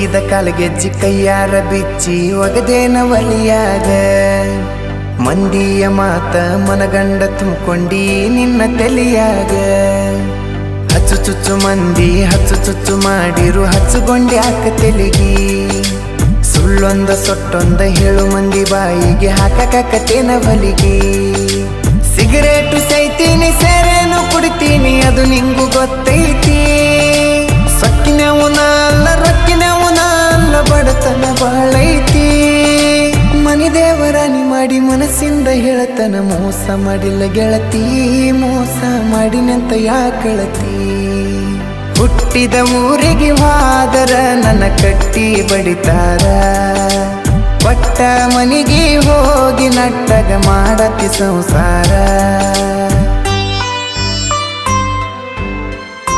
ಜೋಡಿಸಿದ ಕಾಲ್ಗೆಜ್ಜಿ ಕೈಯಾರ ಬಿಚ್ಚಿ ಒಗದೇನ ಒಲಿಯಾಗ ಮಂದಿಯ ಮಾತ ಮನಗಂಡ ತುಂಬ್ಕೊಂಡಿ ನಿನ್ನ ತಲಿಯಾಗ ಹಚ್ಚು ಚುಚ್ಚು ಮಂದಿ ಹಚ್ಚು ಚುಚ್ಚು ಮಾಡಿರು ಹಚ್ಚುಗೊಂಡಿ ಹಾಕ ತೆಲಿಗಿ ಸುಳ್ಳೊಂದ ಸೊಟ್ಟೊಂದ ಹೇಳು ಮಂದಿ ಬಾಯಿಗೆ ಹಾಕಕತ್ತೇನ ಬಲಿಗಿ ಸಿಗರೇಟು ಸೈತೀನಿ ಸೇರೇನು ಕುಡಿತೀನಿ ಅದು ನಿಂಗು ಗೊತ್ತೈತಿ ಸೊಕ್ಕಿನವನ ಅಲ್ಲ ರೊಕ್ಕಿನವನ ಅಲ್ಲ ಬಡತನ ಬಾಳೈತಿ ಮನಿ ದೇವರಾಣಿ ಮಾಡಿ ಮನಸ್ಸಿಂದ ಹೇಳತನ ಮೋಸ ಮಾಡಿಲ್ಲ ಗೆಳತಿ ಮೋಸ ಮಾಡಿನಂತ ಯಾಕಳತಿ ಹುಟ್ಟಿದ ಊರಿಗೆ ಹೋದರ ನನ್ನ ಕಟ್ಟಿ ಬಡಿತಾರ ಪಟ್ಟ ಮನಿಗೆ ಹೋಗಿ ನಟ್ಟಗ ಮಾಡತಿ ಸಂಸಾರ